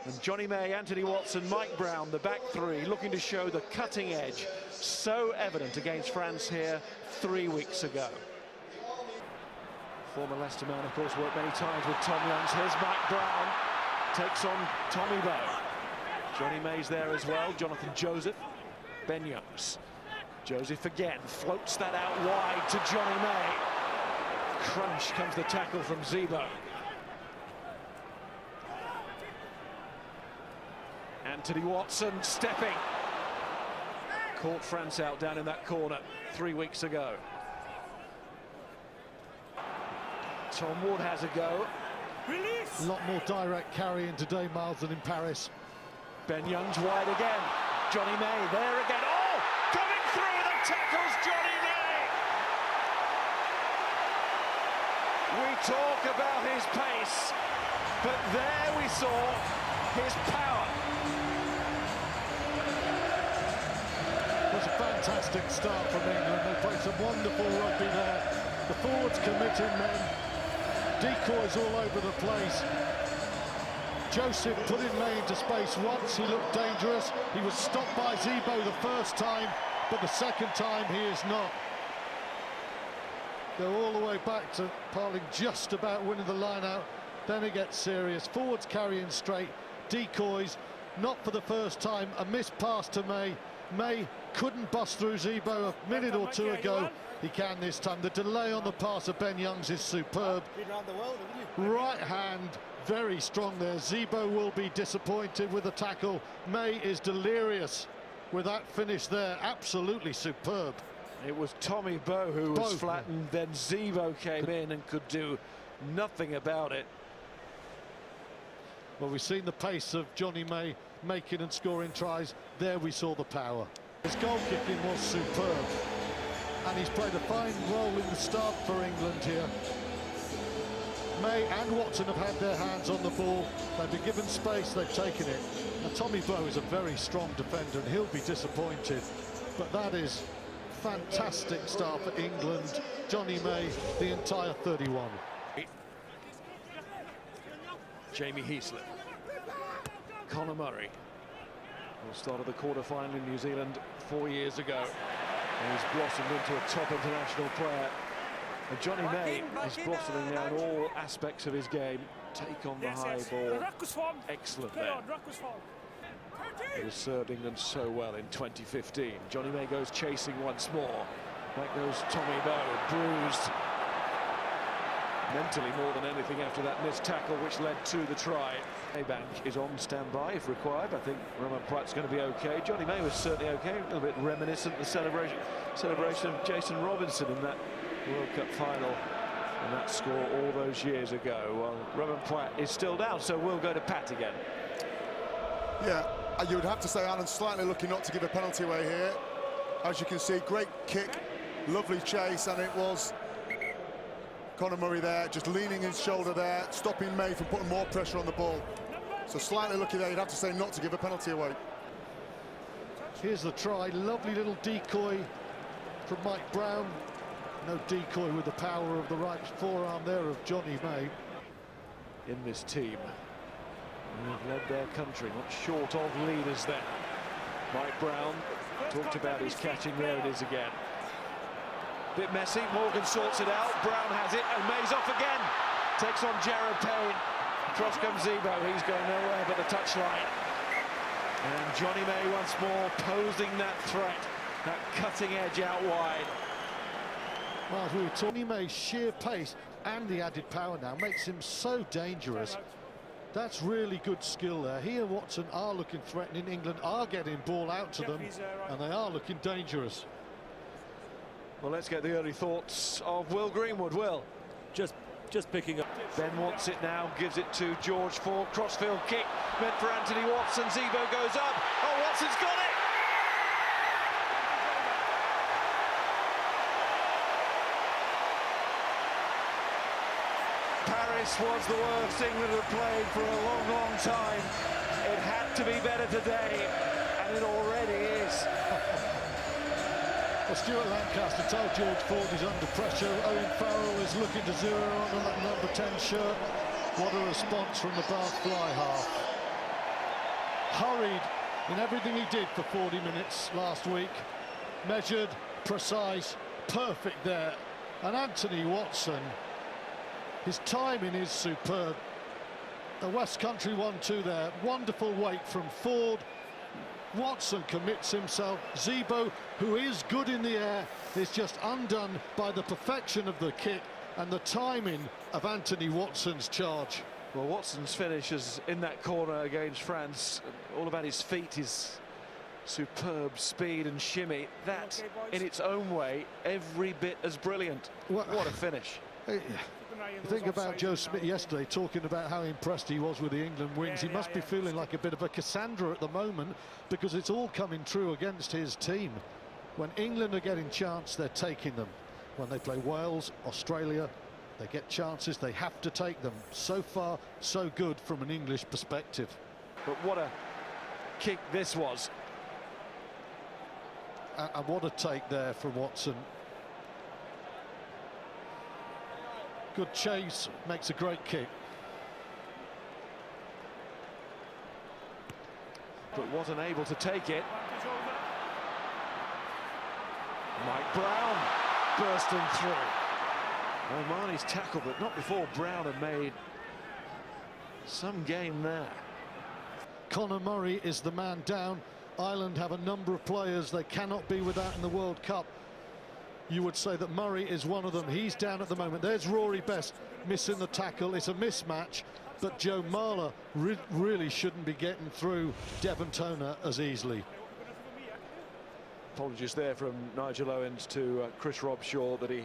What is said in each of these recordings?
And Johnny May, Anthony Watson, Mike Brown, the back three, looking to show the cutting edge, so evident against France here 3 weeks ago. Former Leicester man, of course, worked many times with Tom Youngs. Here's Mike Brown, takes on Tommy Bowe. Johnny May's there as well, Jonathan Joseph, Ben Youngs. Joseph again, floats that out wide to Johnny May. Crunch comes the tackle from Zebo. Anthony Watson stepping. Caught France out down in that corner 3 weeks ago. Tom Ward has a go. Release. A lot more direct carrying today, Miles, than in Paris. Ben Youngs wide again. Johnny May there again. Oh, coming through the tackles, Johnny May. We talk about his pace, but there we saw his power. It was a fantastic start from England. They played some wonderful rugby there. The forwards committing men. Decoys all over the place. Joseph put in May into space once. He looked dangerous. He was stopped by Zebo the first time, but the second time he is not. Go all the way back to Parling just about winning the line out. Then it gets serious. Forwards carrying straight. Decoys, not for the first time. A missed pass to May. May couldn't bust through Zebo a minute or two ago. He can this time. The delay on the pass of Ben Youngs is superb. Right hand, very strong there. Zebo will be disappointed with the tackle. May is delirious with that finish there. Absolutely superb. It was Tommy Bowe who was flattened, then Zebo came in and could do nothing about it. Well, we've seen the pace of Johnny May making and scoring tries. There we saw the power. His goal kicking was superb, and he's played a fine role in the start for England here. May and Watson have had their hands on the ball. They've been given space, they've taken it. And Tommy Bowe is a very strong defender, and he'll be disappointed. But that is fantastic start for England. Johnny May, the entire 31. Jamie Heaslip. Conor Murray. Who started the quarter-final in New Zealand 4 years ago. And he's blossomed into a top international player. And Johnny May is blossoming now in all aspects of his game. Take on the high ball. Excellent there. He has served England so well in 2015. Johnny May goes chasing once more. Back goes Tommy Bowe, bruised. Mentally more than anything after that missed tackle which led to the try. Maybank is on standby if required. I think Romain Poit's going to be okay. Johnny May was certainly okay. A little bit reminiscent of the celebration of Jason Robinson in that World Cup final and that score all those years ago. Well, Romain Poit is still down, so we'll go to Pat again. Yeah, you would have to say Alan slightly lucky not to give a penalty away here. As you can see, great kick, lovely chase, and it was Conor Murray there, just leaning his shoulder there, stopping May from putting more pressure on the ball. So slightly lucky there, you'd have to say not to give a penalty away. Here's the try, lovely little decoy from Mike Brown. No decoy with the power of the right forearm there of Johnny May. In this team, who have led their country, not short of leaders there. Mike Brown talked about his catching, there it is again. Bit messy, Morgan sorts it out, Brown has it, and May's off again. Takes on Jared Payne. Across comes Zebo, he's going nowhere but the touchline. And Johnny May once more posing that threat, that cutting edge out wide. Well, we were talking, May's sheer pace and the added power now makes him so dangerous. That's really good skill there. He and Watson are looking threatening. England are getting ball out to them, and they are looking dangerous. Well, let's get the early thoughts of Will Greenwood. Will? Just picking up. Ben wants it now, gives it to George Ford. Crossfield kick meant for Anthony Watson. Zebo goes up. Oh, Watson's got it! Paris was the worst England had played for a long, long time. It had to be better today, and it already is. Well, Stuart Lancaster told George Ford he's under pressure. Owen Farrell is looking to zero on that number 10 shirt. What a response from the Bath fly half. hurried in everything he did for 40 minutes last week. Measured, precise, perfect there. And Anthony Watson, his timing is superb. The West Country 1-2 there. Wonderful weight from Ford. Watson commits himself. Zebo, who is good in the air, is just undone by the perfection of the kick and the timing of Anthony Watson's charge. Well, Watson's finish is in that corner against France. All about his feet, his superb speed and shimmy. That, in its own way, every bit as brilliant. Well, what a finish. Think about Joe Smith yesterday talking about how impressed he was with the England wings. He must be feeling like a bit of a Cassandra at the moment, because it's all coming true against his team. When England are getting chance, they're taking them. When they play Wales, Australia, they get chances, they have to take them. So far, so good from an English perspective. But what a kick this was. And what a take there from Watson. Good chase, makes a great kick. But wasn't able to take it. Mike Brown bursting through. Omani's tackle, but not before Brown had made some game there. Conor Murray is the man down. Ireland have a number of players they cannot be without in the World Cup. You would say that Murray is one of them. He's down at the moment. There's Rory Best missing the tackle. It's a mismatch, but Joe Marler really shouldn't be getting through Devon Toner as easily. Apologies there from Nigel Owens to Chris Robshaw that he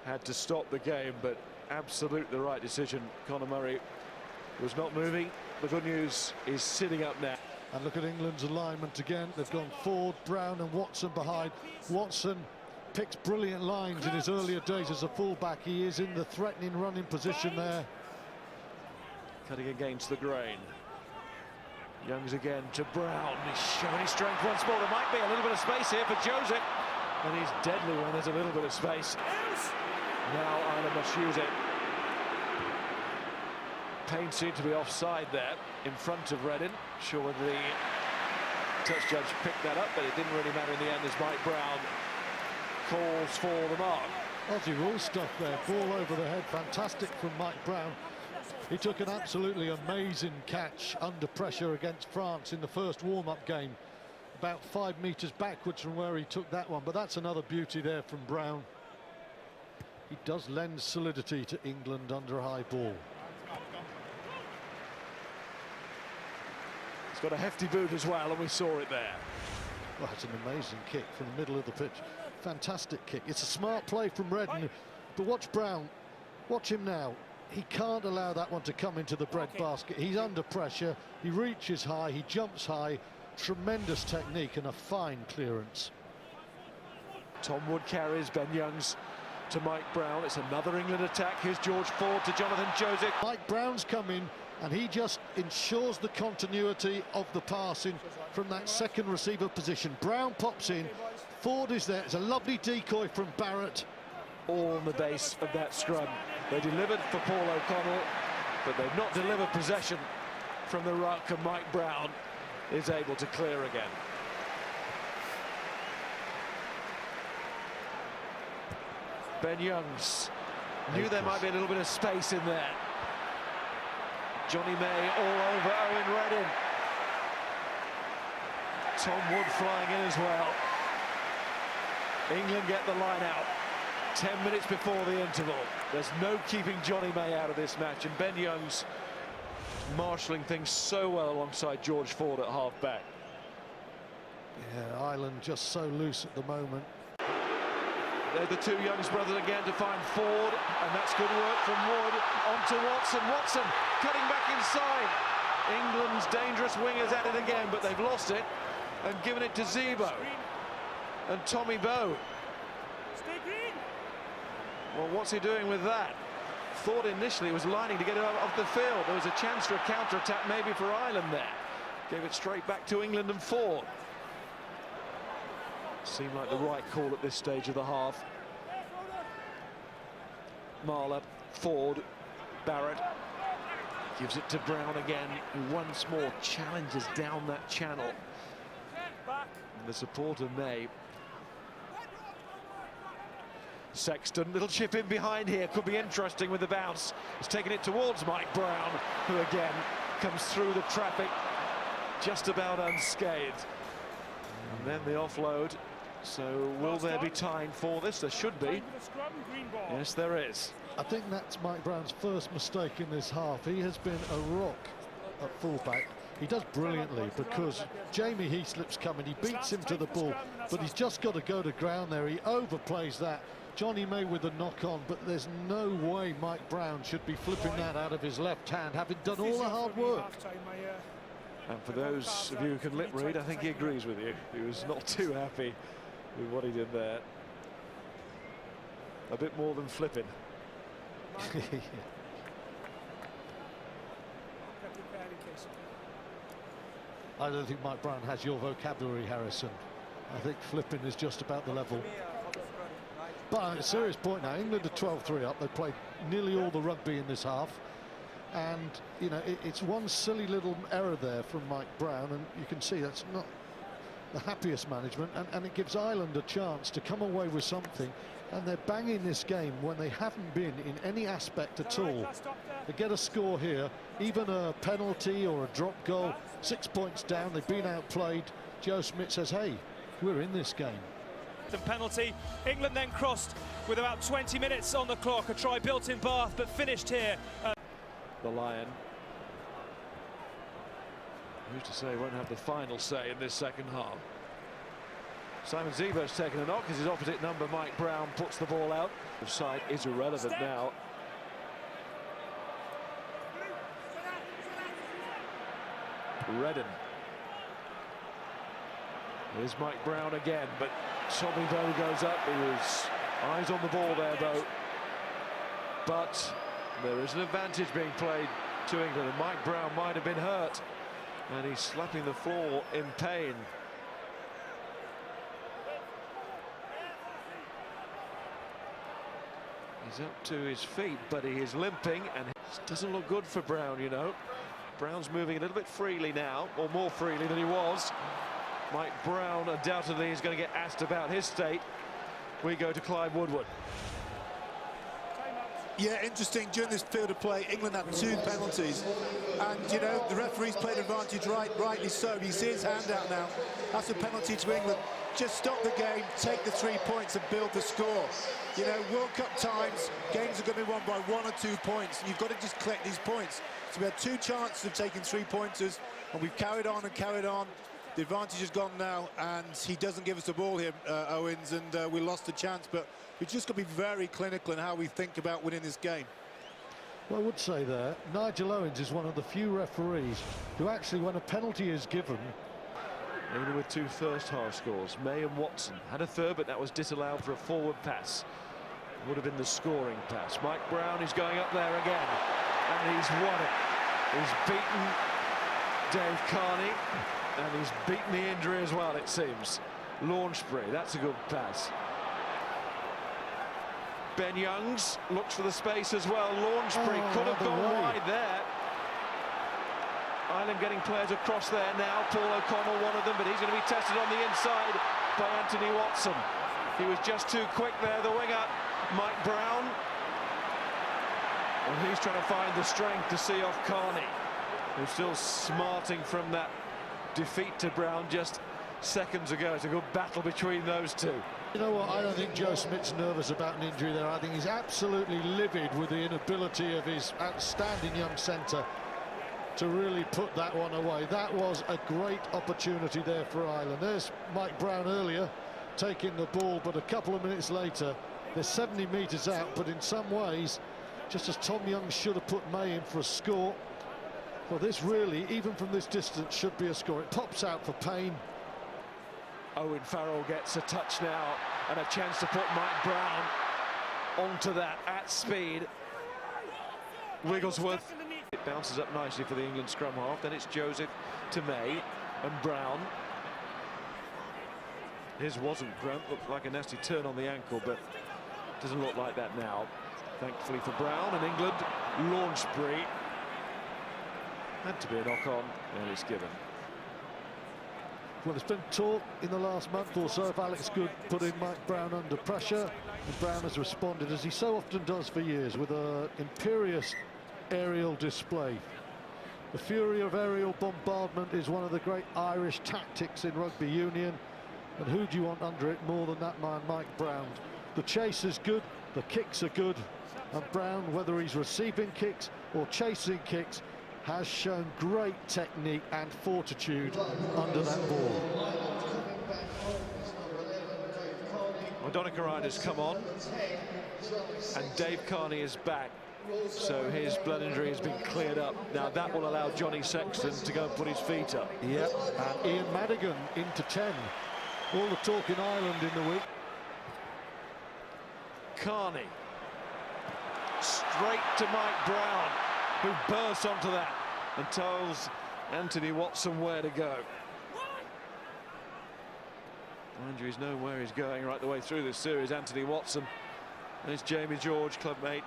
had to stop the game, but absolutely the right decision. Conor Murray was not moving. The good news is sitting up now. And look at England's alignment again. They've gone Ford, Brown and Watson behind. Watson picks brilliant lines in his earlier days as a fullback. He is in the threatening running position there. Cutting against the grain. Youngs again to Brown. He's showing his strength once more. There might be a little bit of space here for Joseph. And he's deadly when there's a little bit of space. Now Ireland must use it. Payne seemed to be offside there in front of Reddin. Sure whether the touch judge picked that up, but it didn't really matter in the end as Mike Brown calls for the mark. Aussie rule stuff there, ball over the head, fantastic from Mike Brown. He took an absolutely amazing catch under pressure against France in the first warm-up game, about 5 meters backwards from where he took that one, but that's another beauty there from Brown. He does lend solidity to England under a high ball. He's got a hefty boot as well, and we saw it there. Well, it's an amazing kick from the middle of the pitch. Fantastic kick. It's a smart play from Redden, but watch Brown. Watch him now. He can't allow that one to come into the bread basket. He's under pressure. He reaches high. He jumps high. Tremendous technique and a fine clearance. Tom Wood carries Ben Youngs to Mike Brown. It's another England attack. Here's George Ford to Jonathan Joseph. Mike Brown's come in and he just ensures the continuity of the passing from that second receiver position. Brown pops in. Ford is there. It's a lovely decoy from Barrett. All on the base of that scrum. They delivered for Paul O'Connell, but they've not delivered possession from the ruck, and Mike Brown is able to clear again. Ben Youngs knew there might be a little bit of space in there. Johnny May all over Owen Reddin. Tom Wood flying in as well. England get the line out 10 minutes before the interval. There's no keeping Johnny May out of this match, and Ben Youngs marshalling things so well alongside George Ford at half-back. Yeah, Ireland just so loose at the moment. They're the two Youngs brothers again to find Ford, and that's good work from Wood. On to Watson. Watson cutting back inside. England's dangerous wingers at it again, but they've lost it and given it to Zebo and Tommy Bowe. Well, what's he doing with that? Thought initially was lining to get it off the field. There was a chance for a counter-attack maybe for Ireland there. Gave it straight back to England and Ford. Seemed like the right call at this stage of the half. Marler, Ford, Barrett. Gives it to Brown again, who once more challenges down that channel. And the support of May. Sexton, little chip in behind here, could be interesting with the bounce. He's taking it towards Mike Brown, who again comes through the traffic just about unscathed. And then the offload. So will there be time for this? There should be. Yes, there is. I think that's Mike Brown's first mistake in this half. He has been a rock at fullback. He does brilliantly because Jamie Heaslip's coming. He beats him to the ball, but he's just got to go to ground there. He overplays that. Johnny May with the knock-on, but there's no way Mike Brown should be flipping that out of his left hand, having done all the hard work. And for those of you who can lip read, I think he agrees with you. He was not too happy with what he did there. A bit more than flipping. I don't think Mike Brown has your vocabulary, Harrison. I think flipping is just about the level. But a serious point now, England are 12-3 up. They played nearly all the rugby in this half. And, you know, it's one silly little error there from Mike Brown, and you can see that's not the happiest management, and it gives Ireland a chance to come away with something, and they're banging this game when they haven't been in any aspect at all. They get a score here, even a penalty or a drop goal, 6 points down, they've been outplayed. Joe Schmidt says, hey, we're in this game. The penalty. England then crossed with about 20 minutes on the clock. A try built in Bath, but finished here. The Lion. Who's to say won't have the final say in this second half? Simon Zebo's taken a knock as his opposite number, Mike Brown, puts the ball out. The side is irrelevant now. Redden. Here's Mike Brown again, but Tommy Bowe goes up. He was eyes on the ball there, Bowe. But there is an advantage being played to England, and Mike Brown might have been hurt. And he's slapping the floor in pain. He's up to his feet, but he is limping, and it doesn't look good for Brown, you know. Brown's moving a little bit freely now, or more freely than he was. Mike Brown undoubtedly is going to get asked about his state. We go to Clive Woodward. Yeah, interesting. During this field of play, England had 2 penalties. And, you know, the referee's played advantage rightly so. You see his hand out now. That's a penalty to England. Just stop the game, take the 3 points and build the score. You know, World Cup times, games are going to be won by 1 or 2 points. And you've got to just collect these points. So we had 2 chances of taking 3-pointers, and we've carried on and carried on. The advantage is gone now, and he doesn't give us the ball here, Owens, and we lost the chance. But we've just got to be very clinical in how we think about winning this game. Well, I would say there, Nigel Owens is one of the few referees who actually, when a penalty is given... Even with 2 first-half scores, May and Watson had a third, but that was disallowed for a forward pass. It would have been the scoring pass. Mike Brown is going up there again, and he's won it. He's beaten Dave Carney, and he's beaten the injury as well, it seems. Launchbury, that's a good pass. Ben Youngs looks for the space as well. Launchbury could have gone wide there. Ireland getting players across there now. Paul O'Connell, one of them, but he's going to be tested on the inside by Anthony Watson. He was just too quick there, the winger, Mike Brown. And he's trying to find the strength to see off Carney, who's still smarting from that defeat to Brown just seconds ago. It's a good battle between those two. You know what, I don't think Joe Schmidt's nervous about an injury there. I think he's absolutely livid with the inability of his outstanding young centre to really put that one away. That was a great opportunity there for Ireland. There's Mike Brown earlier taking the ball, but a couple of minutes later, they're 70 metres out, but in some ways, just as Tom Young should have put May in for a score, well, this really, even from this distance, should be a score. It pops out for Payne. Owen Farrell gets a touch now and a chance to put Mike Brown onto that at speed. Wigglesworth. It bounces up nicely for the England scrum half. Then it's Joseph to May and Brown. His wasn't Grant. Looked like a nasty turn on the ankle, but doesn't look like that now. Thankfully for Brown and England. Launchbury. Had to be a knock-on, and it's given. Well, there's been talk in the last month or so of Alex Good putting Mike Brown under pressure, and Brown has responded, as he so often does for years, with an imperious aerial display. The fury of aerial bombardment is one of the great Irish tactics in rugby union, and who do you want under it more than that man, Mike Brown? The chase is good, the kicks are good, and Brown, whether he's receiving kicks or chasing kicks, has shown great technique and fortitude under that ball. Well, Donica has come on, and Dave Carney is back, so his blood injury has been cleared up. Now that will allow Johnny Sexton to go and put his feet up. Yep, and Ian Madigan into 10. All the talk in Ireland in the week. Carney, straight to Mike Brown, who bursts onto that and tells Anthony Watson where to go. Mind you, he's known where he's going right the way through this series, Anthony Watson. And it's Jamie George, clubmate.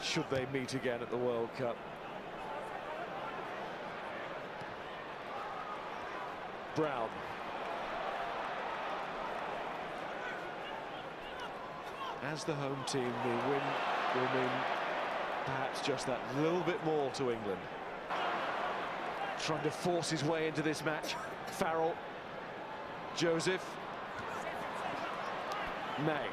Should they meet again at the World Cup? Brown. As the home team, the win will mean perhaps just that little bit more to England. Trying to force his way into this match. Farrell, Joseph, May.